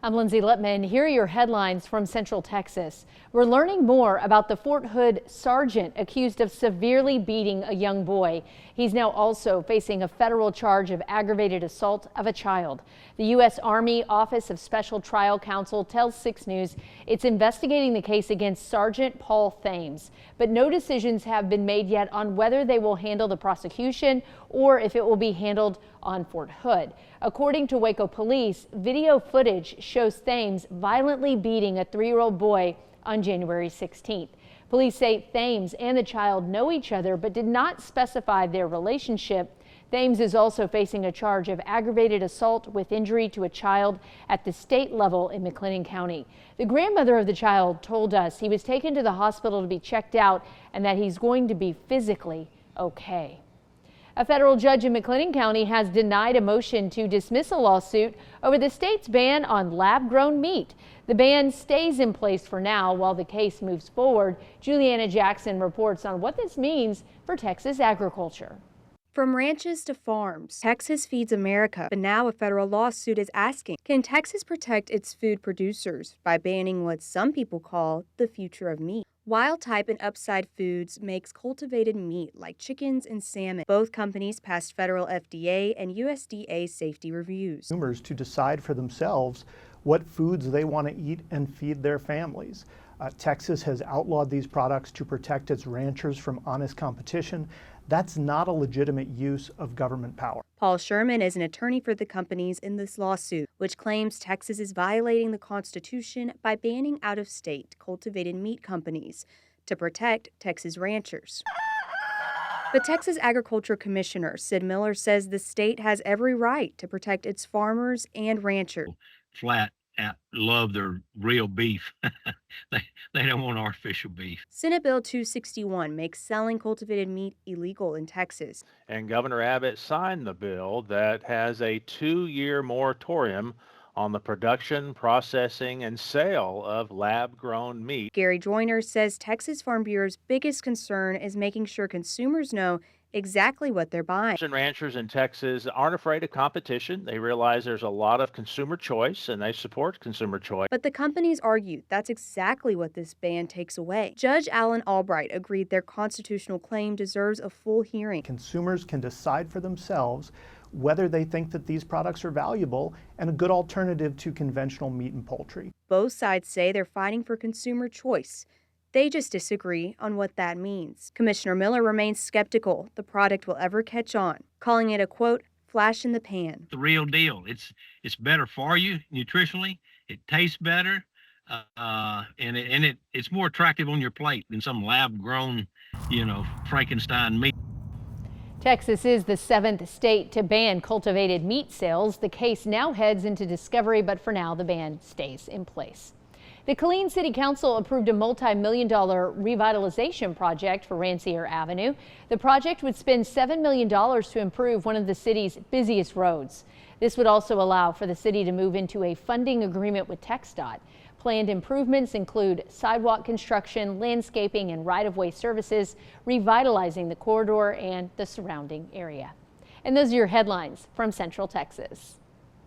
I'm Lindsay Lippman. Here are your headlines from Central Texas. We're learning more about the Fort Hood sergeant accused of severely beating a young boy. He's now also facing a federal charge of aggravated assault of a child. The U.S. Army Office of Special Trial Counsel tells 6 News it's investigating the case against Sergeant Paul Thames, but no decisions have been made yet on whether they will handle the prosecution or if it will be handled on Fort Hood. According to Waco police, video footage shows Thames violently beating a 3-year-old boy on January 16th. Police say Thames and the child know each other but did not specify their relationship. Thames is also facing a charge of aggravated assault with injury to a child at the state level in McLennan County. The grandmother of the child told us he was taken to the hospital to be checked out and that he's going to be physically okay. A federal judge in McLennan County has denied a motion to dismiss a lawsuit over the state's ban on lab-grown meat. The ban stays in place for now while the case moves forward. Juliana Jackson reports on what this means for Texas agriculture. From ranches to farms, Texas feeds America, but now a federal lawsuit is asking, can Texas protect its food producers by banning what some people call the future of meat? Wild Type and Upside Foods makes cultivated meat like chickens and salmon. Both companies passed federal FDA and USDA safety reviews. Consumers to decide for themselves what foods they want to eat and feed their families. Texas has outlawed these products to protect its ranchers from honest competition. That's not a legitimate use of government power. Paul Sherman is an attorney for the companies in this lawsuit, which claims Texas is violating the Constitution by banning out-of-state cultivated meat companies to protect Texas ranchers. But Texas Agriculture Commissioner Sid Miller says the state has every right to protect its farmers and ranchers. Flat out love their real beef. They don't want artificial beef. Senate Bill 261 makes selling cultivated meat illegal in Texas. And Governor Abbott signed the bill that has a 2-year moratorium on the production, processing, and sale of lab-grown meat. Gary Joyner says Texas Farm Bureau's biggest concern is making sure consumers know exactly what they're buying. Ranchers in Texas aren't afraid of competition. They realize there's a lot of consumer choice and they support consumer choice. But the companies argue that's exactly what this ban takes away. Judge Alan Albright agreed their constitutional claim deserves a full hearing. Consumers can decide for themselves whether they think that these products are valuable and a good alternative to conventional meat and poultry. Both sides say they're fighting for consumer choice. They just disagree on what that means. Commissioner Miller remains skeptical the product will ever catch on, calling it a, quote, flash in the pan. The real deal. It's better for you nutritionally. It tastes better, and it's more attractive on your plate than some lab-grown, Frankenstein meat. Texas is the 7th state to ban cultivated meat sales. The case now heads into discovery, but for now the ban stays in place. The Killeen City Council approved a multi-million-dollar revitalization project for Rancier Avenue. The project would spend $7 million to improve one of the city's busiest roads. This would also allow for the city to move into a funding agreement with TxDOT. Planned improvements include sidewalk construction, landscaping, and right-of-way services, revitalizing the corridor and the surrounding area. And those are your headlines from Central Texas.